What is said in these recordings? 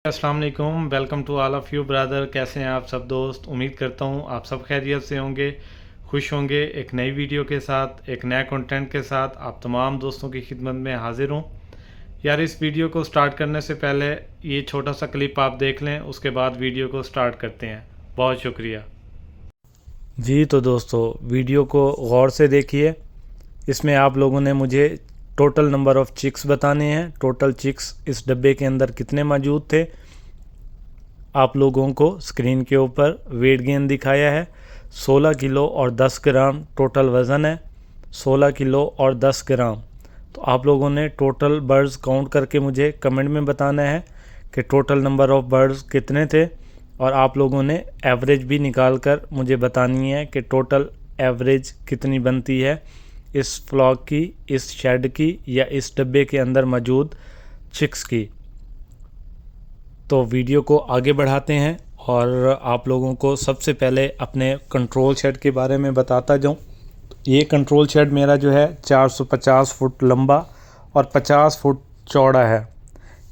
अस्सलाम वालेकुम। Welcome to all of you brother. कैसे हैं आप सब दोस्त? उम्मीद करता हूँ आप सब खैरियत से होंगे, खुश होंगे। एक नई वीडियो के साथ, एक नया कंटेंट के साथ आप तमाम दोस्तों की खिदमत में हाजिर हूँ। यार, इस वीडियो को स्टार्ट करने से पहले ये छोटा सा क्लिप आप देख लें, उसके बाद वीडियो को स्टार्ट करते हैं। बहुत शुक्रिया जी। तो दोस्तों, वीडियो को गौर से देखिए। इसमें आप लोगों ने मुझे टोटल नंबर ऑफ़ चिक्स बताने हैं। टोटल चिक्स इस डब्बे के अंदर कितने मौजूद थे। आप लोगों को स्क्रीन के ऊपर वेट गेन दिखाया है। 16 किलो और 10 ग्राम टोटल वज़न है। 16 किलो और 10 ग्राम। तो आप लोगों ने टोटल बर्ड्स काउंट करके मुझे कमेंट में बताना है कि टोटल नंबर ऑफ़ बर्ड्स कितने थे, और आप लोगों ने एवरेज भी निकाल कर मुझे बतानी है कि टोटल एवरेज कितनी बनती है इस फ्लॉक की, इस शेड की, या इस डब्बे के अंदर मौजूद चिक्स की। तो वीडियो को आगे बढ़ाते हैं और आप लोगों को सबसे पहले अपने कंट्रोल शेड के बारे में बताता जाऊं। ये कंट्रोल शेड मेरा जो है 450 फुट लंबा और 50 फुट चौड़ा है।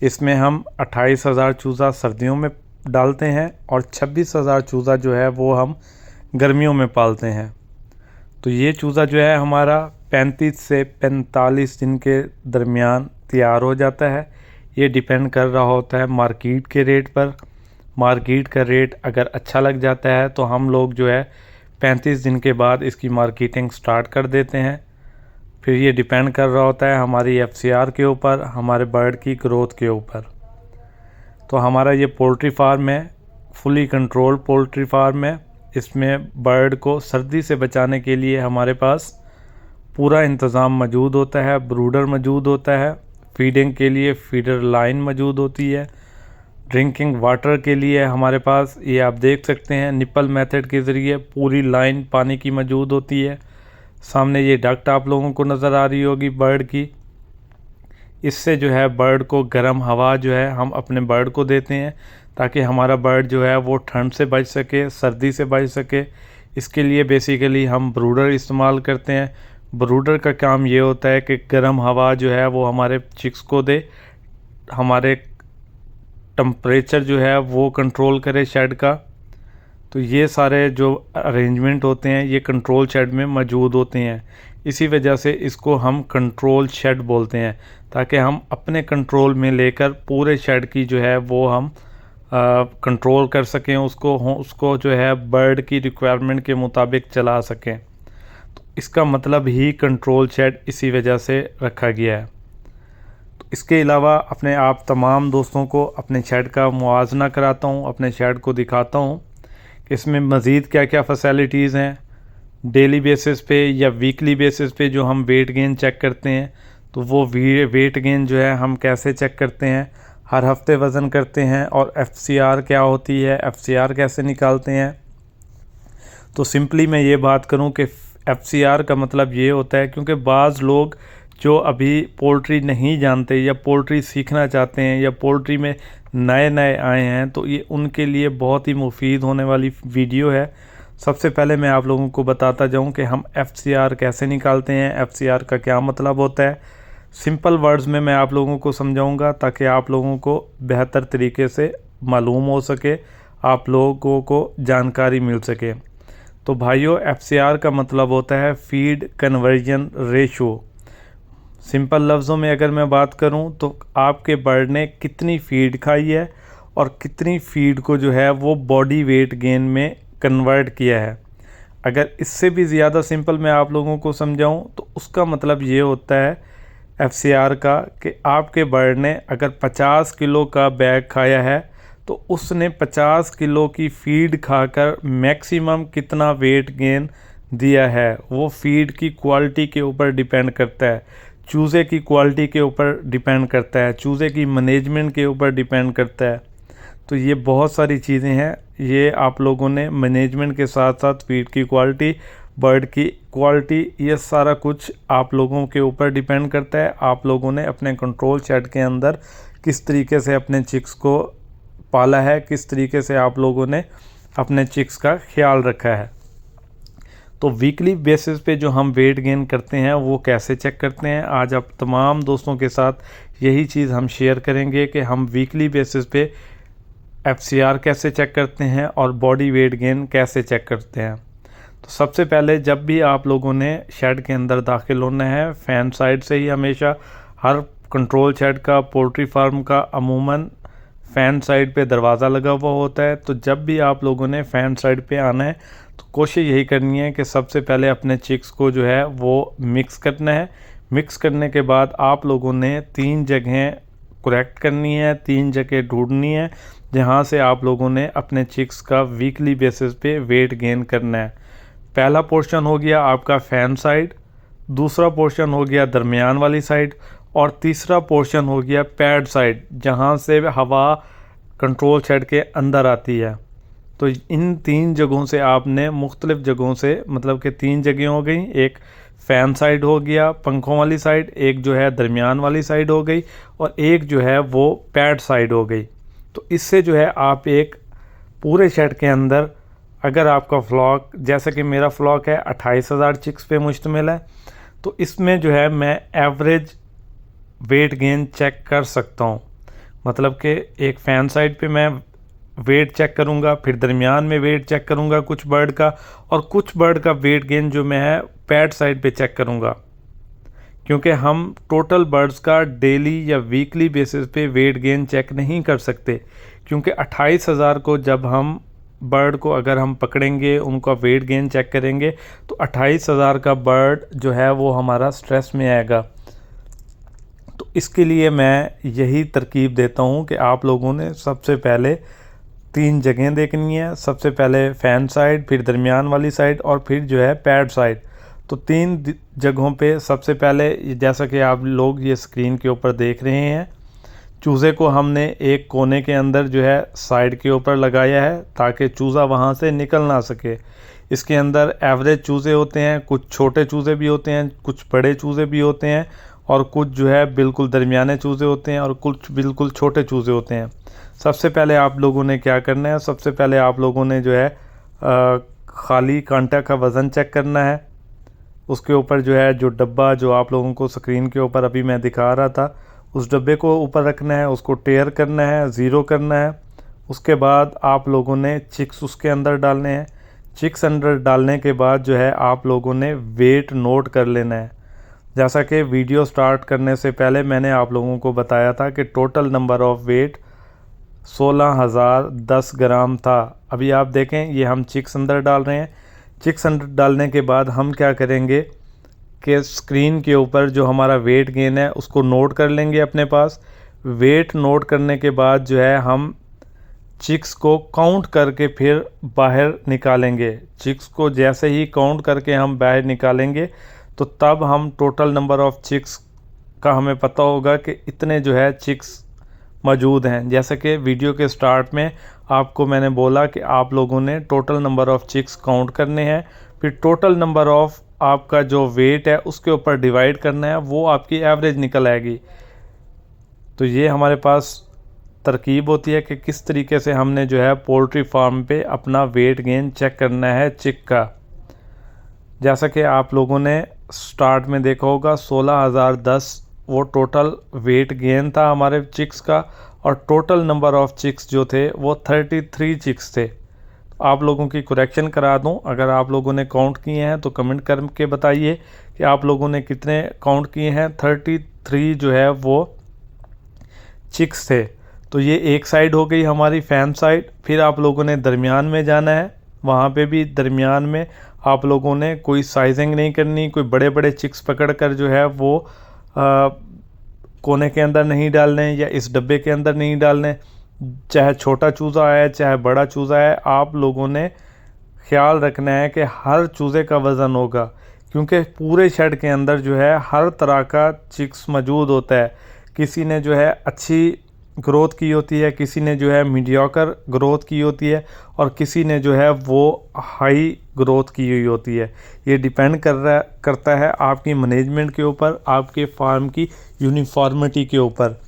इसमें हम 28,000 चूज़ा सर्दियों में डालते हैं और 26,000 चूज़ा जो है वो हम गर्मियों में पालते हैं। तो ये चूज़ा जो है हमारा 35 से 45 दिन के दरमियान तैयार हो जाता है। ये डिपेंड कर रहा होता है मार्केट के रेट पर। मार्केट का रेट अगर अच्छा लग जाता है तो हम लोग जो है 35 दिन के बाद इसकी मार्केटिंग स्टार्ट कर देते हैं। फिर ये डिपेंड कर रहा होता है हमारी FCR के ऊपर, हमारे बर्ड की ग्रोथ के ऊपर। तो हमारा ये पोल्ट्री फार्म है, फुली कंट्रोल्ड पोल्ट्री फार्म है। इसमें बर्ड को सर्दी से बचाने के लिए हमारे पास पूरा इंतज़ाम मौजूद होता है। ब्रूडर मौजूद होता है, फीडिंग के लिए फीडर लाइन मौजूद होती है, ड्रिंकिंग वाटर के लिए हमारे पास, ये आप देख सकते हैं, निपल मेथड के ज़रिए पूरी लाइन पानी की मौजूद होती है। सामने ये डक्ट आप लोगों को नज़र आ रही होगी बर्ड की। इससे जो है बर्ड को गर्म हवा जो है हम अपने बर्ड को देते हैं ताकि हमारा बर्ड जो है वो ठंड से बच सके, सर्दी से बच सके। इसके लिए बेसिकली हम ब्रूडर इस्तेमाल करते हैं। ब्रूडर का काम ये होता है कि गर्म हवा जो है वो हमारे चिक्स को दे, हमारे टम्परेचर जो है वो कंट्रोल करे शेड का। तो ये सारे जो अरेंजमेंट होते हैं ये कंट्रोल शेड में मौजूद होते हैं। इसी वजह से इसको हम कंट्रोल शेड बोलते हैं, ताकि हम अपने कंट्रोल में लेकर पूरे शेड की जो है वो हम कंट्रोल कर सकें, उसको जो है बर्ड की रिक्वायरमेंट के मुताबिक चला सकें। तो इसका मतलब ही कंट्रोल शेड इसी वजह से रखा गया है। तो इसके अलावा अपने आप तमाम दोस्तों को अपने शेड का मुआवजा कराता हूँ, अपने शेड को दिखाता हूँ कि इसमें मज़ीद क्या क्या फ़ैसिलिटीज़ हैं। डेली बेसिस पे या वीकली बेसिस पे जो हम वेट गेन चेक करते हैं, तो वो वेट गेन जो है हम कैसे चेक करते हैं, हर हफ्ते वज़न करते हैं। और FCR क्या होती है, FCR कैसे निकालते हैं। तो सिंपली मैं ये बात करूं कि FCR का मतलब ये होता है, क्योंकि बाज़ लोग जो अभी पोल्ट्री नहीं जानते या पोल्ट्री सीखना चाहते हैं या पोल्ट्री में नए नए आए हैं, तो ये उनके लिए बहुत ही मुफीद होने वाली वीडियो है। सबसे पहले मैं आप लोगों को बताता जाऊं कि हम FCR कैसे निकालते हैं, FCR का क्या मतलब होता है। सिंपल वर्ड्स में मैं आप लोगों को समझाऊंगा ताकि आप लोगों को बेहतर तरीके से मालूम हो सके, आप लोगों को जानकारी मिल सके। तो भाइयों, FCR का मतलब होता है फीड कन्वर्जन रेशो। सिंपल लफ्ज़ों में अगर मैं बात करूं तो आपके बर्ड ने कितनी फ़ीड खाई है और कितनी फ़ीड को जो है वो बॉडी वेट गेन में कन्वर्ट किया है। अगर इससे भी ज़्यादा सिंपल मैं आप लोगों को समझाऊं तो उसका मतलब ये होता है FCR का कि आपके बर्ड ने अगर 50 किलो का बैग खाया है तो उसने 50 किलो की फ़ीड खाकर मैक्सिमम कितना वेट गेन दिया है। वो फ़ीड की क्वालिटी के ऊपर डिपेंड करता है, चूज़े की क्वालिटी के ऊपर डिपेंड करता है, चूज़े की मैनेजमेंट के ऊपर डिपेंड करता है। तो ये बहुत सारी चीज़ें हैं। ये आप लोगों ने मैनेजमेंट के साथ साथ फीड की क्वालिटी, बर्ड की क्वालिटी, ये सारा कुछ आप लोगों के ऊपर डिपेंड करता है। आप लोगों ने अपने कंट्रोल शेड के अंदर किस तरीके से अपने चिक्स को पाला है, किस तरीके से आप लोगों ने अपने चिक्स का ख्याल रखा है। तो वीकली बेसिस पे जो हम वेट गेन करते हैं वो कैसे चेक करते हैं, आज आप तमाम दोस्तों के साथ यही चीज़ हम शेयर करेंगे कि हम वीकली बेसिस पे FCR कैसे चेक करते हैं और बॉडी वेट गेन कैसे चेक करते हैं। तो सबसे पहले जब भी आप लोगों ने शेड के अंदर दाखिल होना है, फ़ैन साइड से ही हमेशा हर कंट्रोल शेड का, पोल्ट्री फार्म का अमूमन फ़ैन साइड पे दरवाज़ा लगा हुआ होता है। तो जब भी आप लोगों ने फ़ैन साइड पे आना है तो कोशिश यही करनी है कि सबसे पहले अपने चिक्स को जो है वो मिक्स करना है। मिक्स करने के बाद आप लोगों ने 3 जगहें करेक्ट करनी है, 3 जगह ढूंढनी है जहाँ से आप लोगों ने अपने चिक्स का वीकली बेसिस पे वेट गेन करना है। पहला पोर्शन हो गया आपका फ़ैन साइड, दूसरा पोर्शन हो गया दरमियान वाली साइड और तीसरा पोर्शन हो गया पैड साइड जहाँ से हवा कंट्रोल शेड के अंदर आती है। तो इन 3 जगहों से आपने मुख्तलिफ जगहों से, मतलब कि 3 जगह हो गई, एक फ़ैन साइड हो गया पंखों वाली साइड, एक जो है दरमियान वाली साइड हो गई और एक जो है वो पैड साइड हो गई। तो इससे जो है आप एक पूरे शेड के अंदर, अगर आपका फ्लॉक, जैसे कि मेरा फ्लॉक है 28,000 चिक्स पे मुश्तमिल है, तो इसमें जो है मैं एवरेज वेट गेन चेक कर सकता हूँ। मतलब कि एक फ़ैन साइड पे मैं वेट चेक करूँगा, फिर दरमियान में वेट चेक करूँगा कुछ बर्ड का, और कुछ बर्ड का वेट गेन जो मैं है पैड साइड पे चेक करूँगा। क्योंकि हम टोटल बर्ड्स का डेली या वीकली बेसिस पे वेट गेन चेक नहीं कर सकते, क्योंकि 28,000 को जब हम बर्ड को अगर हम पकड़ेंगे, उनका वेट गेन चेक करेंगे, तो 28,000 का बर्ड जो है वो हमारा स्ट्रेस में आएगा। तो इसके लिए मैं यही तरकीब देता हूँ कि आप लोगों ने सबसे पहले 3 जगहें देखनी है। सबसे पहले फ़ैन साइड, फिर दरमियान वाली साइड और फिर जो है पैड साइड। तो 3 जगहों पे सबसे पहले, जैसा कि आप लोग ये स्क्रीन के ऊपर देख रहे हैं, चूज़े को हमने एक कोने के अंदर जो है साइड के ऊपर लगाया है ताकि चूज़ा वहाँ से निकल ना सके। इसके अंदर एवरेज चूज़े होते हैं, कुछ छोटे चूज़े भी होते हैं, कुछ बड़े चूज़े भी होते हैं और कुछ जो है बिल्कुल दरमियाने चूज़े होते हैं और कुछ बिल्कुल छोटे चूज़े होते हैं। सबसे पहले आप लोगों ने क्या करना है, सबसे पहले आप लोगों ने जो है ख़ाली कांटा का वज़न चेक करना है। उसके ऊपर जो है जो डब्बा जो आप लोगों को स्क्रीन के ऊपर अभी मैं दिखा रहा था, उस डब्बे को ऊपर रखना है, उसको टेयर करना है, ज़ीरो करना है। उसके बाद आप लोगों ने चिक्स उसके अंदर डालने हैं। चिक्स अंदर डालने के बाद जो है आप लोगों ने वेट नोट कर लेना है। जैसा कि वीडियो स्टार्ट करने से पहले मैंने आप लोगों को बताया था कि टोटल नंबर ऑफ़ वेट 16,010 ग्राम था। अभी आप देखें, ये हम चिक्स अंदर डाल रहे हैं। चिक्स अंदर डालने के बाद हम क्या करेंगे कि स्क्रीन के ऊपर जो हमारा वेट गेन है उसको नोट कर लेंगे अपने पास। वेट नोट करने के बाद जो है हम चिक्स को काउंट करके फिर बाहर निकालेंगे। चिक्स को जैसे ही काउंट करके हम बाहर निकालेंगे तो तब हम टोटल नंबर ऑफ़ चिक्स का हमें पता होगा कि इतने जो है चिक्स मौजूद हैं। जैसे कि वीडियो के स्टार्ट में आपको मैंने बोला कि आप लोगों ने total number of chicks count करने हैं, फिर टोटल नंबर ऑफ़ आपका जो वेट है उसके ऊपर डिवाइड करना है, वो आपकी एवरेज निकल आएगी। तो ये हमारे पास तरकीब होती है कि किस तरीके से हमने जो है पोल्ट्री फार्म पे अपना वेट गेन चेक करना है चिक का। जैसा कि आप लोगों ने स्टार्ट में देखा होगा 16,010 वो टोटल वेट गेन था हमारे चिक्स का, और टोटल नंबर ऑफ़ चिक्स जो थे वो 33 चिक्स थे। आप लोगों की करेक्शन करा दूं, अगर आप लोगों ने काउंट किए हैं तो कमेंट करके बताइए कि आप लोगों ने कितने काउंट किए हैं। 33 जो है वो चिक्स थे। तो ये एक साइड हो गई हमारी फ़ैन साइड। फिर आप लोगों ने दरमियान में जाना है। वहाँ पे भी दरमियान में आप लोगों ने कोई साइजिंग नहीं करनी, कोई बड़े बड़े चिक्स पकड़ कर जो है वो कोने के अंदर नहीं डालने या इस डब्बे के अंदर नहीं डालने। चाहे छोटा चूज़ा है चाहे बड़ा चूज़ा है, आप लोगों ने ख्याल रखना है कि हर चूज़े का वज़न होगा, क्योंकि पूरे शेड के अंदर जो है हर तरह का चिक्स मौजूद होता है। किसी ने जो है अच्छी ग्रोथ की होती है, किसी ने जो है मीडियोकर ग्रोथ की होती है और किसी ने जो है वो हाई ग्रोथ की हुई होती है। ये डिपेंड करता है आपकी मैनेजमेंट के ऊपर, आपके फार्म की यूनिफॉर्मिटी के ऊपर।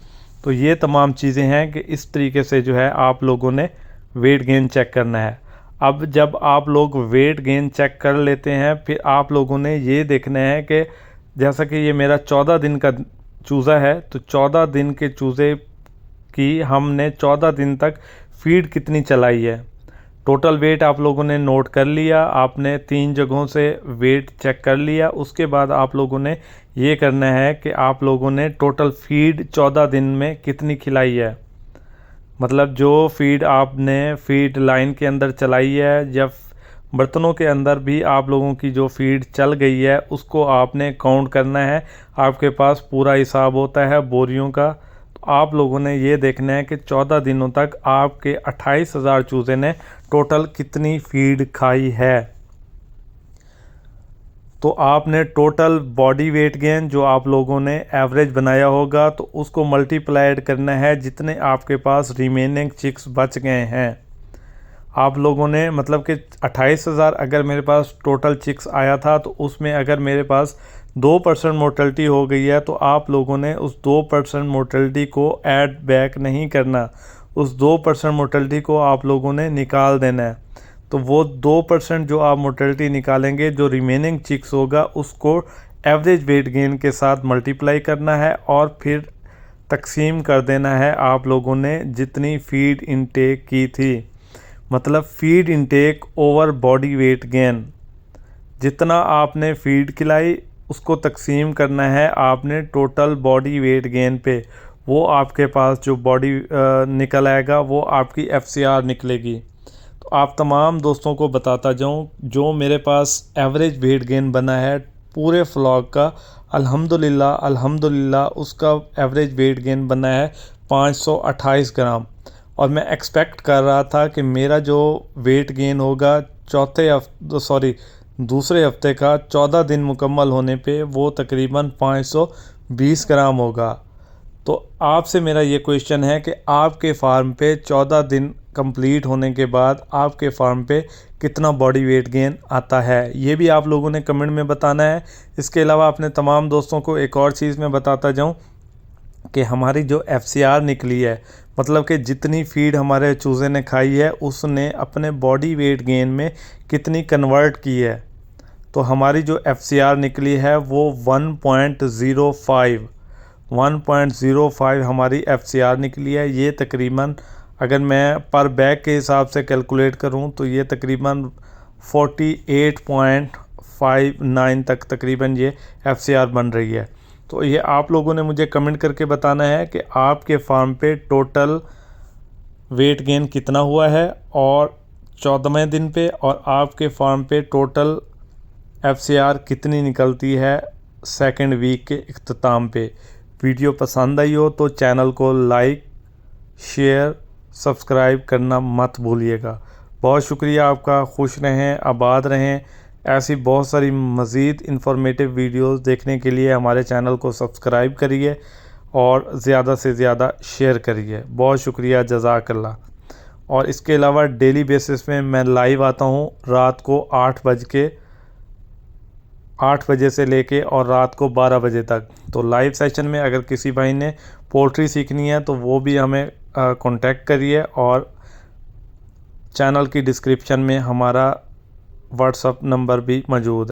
तो ये तमाम चीज़ें हैं कि इस तरीके से जो है आप लोगों ने वेट गेन चेक करना है। अब जब आप लोग वेट गेन चेक कर लेते हैं, फिर आप लोगों ने ये देखना है कि जैसा कि ये मेरा 14 दिन का चूज़ा है, तो 14 दिन के चूज़े की हमने 14 दिन तक फीड कितनी चलाई है। टोटल वेट आप लोगों ने नोट कर लिया, आपने 3 जगहों से वेट चेक कर लिया। उसके बाद आप लोगों ने ये करना है कि आप लोगों ने टोटल फीड 14 दिन में कितनी खिलाई है। मतलब जो फीड आपने फीड लाइन के अंदर चलाई है या बर्तनों के अंदर भी आप लोगों की जो फीड चल गई है उसको आपने काउंट करना है। आपके पास पूरा हिसाब होता है बोरियों का। तो आप लोगों ने ये देखना है कि 14 दिनों तक आपके 28,000 चूज़े ने टोटल कितनी फीड खाई है। तो आपने टोटल बॉडी वेट गेन जो आप लोगों ने एवरेज बनाया होगा तो उसको मल्टीप्लाइड करना है जितने आपके पास रिमेनिंग चिक्स बच गए हैं। आप लोगों ने मतलब कि 28,000 अगर मेरे पास टोटल चिक्स आया था तो उसमें अगर मेरे पास 2% मोर्टेलिटी हो गई है तो आप लोगों ने उस 2% मोर्टेलिटी को ऐड बैक नहीं करना। उस 2% मोर्टेलिटी को आप लोगों ने निकाल देना है। तो वो 2% जो आप मोर्टेलिटी निकालेंगे, जो रिमेनिंग चिक्स होगा उसको एवरेज वेट गेन के साथ मल्टीप्लाई करना है और फिर तकसीम कर देना है आप लोगों ने जितनी फीड इनटेक की थी। मतलब feed intake over body weight gain, जितना आपने फीड खिलाई उसको तकसीम करना है आपने टोटल बॉडी वेट गेन पे। वो आपके पास जो बॉडी निकल आएगा वो आपकी FCR निकलेगी। तो आप तमाम दोस्तों को बताता जाऊं जो मेरे पास एवरेज वेट गेन बना है पूरे फ्लॉग का, अल्हम्दुलिल्लाह उसका एवरेज वेट गेन बना है 528 ग्राम। और मैं एक्सपेक्ट कर रहा था कि मेरा जो वेट गेन होगा दूसरे हफ्ते का 14 दिन मुकम्मल होने पे वो तकरीबन 520 ग्राम होगा। तो आपसे मेरा ये क्वेश्चन है कि आपके फार्म पे 14 दिन कंप्लीट होने के बाद आपके फार्म पे कितना बॉडी वेट गेन आता है, ये भी आप लोगों ने कमेंट में बताना है। इसके अलावा अपने तमाम दोस्तों को एक और चीज़ मैं बताता जाऊं कि हमारी जो FCR निकली है, मतलब कि जितनी फीड हमारे चूज़े ने खाई है उसने अपने बॉडी वेट गेन में कितनी कन्वर्ट की है। तो हमारी जो FCR निकली है वो 1.05 हमारी FCR निकली है। ये तकरीबन अगर मैं पर बैग के हिसाब से कैलकुलेट करूं तो ये तकरीबन 48.59 तक तकरीबन ये FCR बन रही है। तो ये आप लोगों ने मुझे कमेंट करके बताना है कि आपके फार्म पे टोटल वेट गेन कितना हुआ है और 14वें दिन पे, और आपके फार्म पे टोटल FCR कितनी निकलती है सेकंड वीक के इख्तिताम पे। वीडियो पसंद आई हो तो चैनल को लाइक, शेयर, सब्सक्राइब करना मत भूलिएगा। बहुत शुक्रिया आपका। खुश रहें, आबाद रहें। ऐसी बहुत सारी मज़ीद इन्फॉर्मेटिव वीडियोस देखने के लिए हमारे चैनल को सब्सक्राइब करिए और ज़्यादा से ज़्यादा शेयर करिए। बहुत शुक्रिया, जज़ाकल्लाह। और इसके अलावा डेली बेसिस में मैं लाइव आता हूँ रात को 8 बजे से लेके और रात को 12 बजे तक। तो लाइव सेशन में अगर किसी भाई ने पोल्ट्री सीखनी है तो वो भी हमें कांटेक्ट करिए। और चैनल की डिस्क्रिप्शन में हमारा व्हाट्सअप नंबर भी मौजूद है।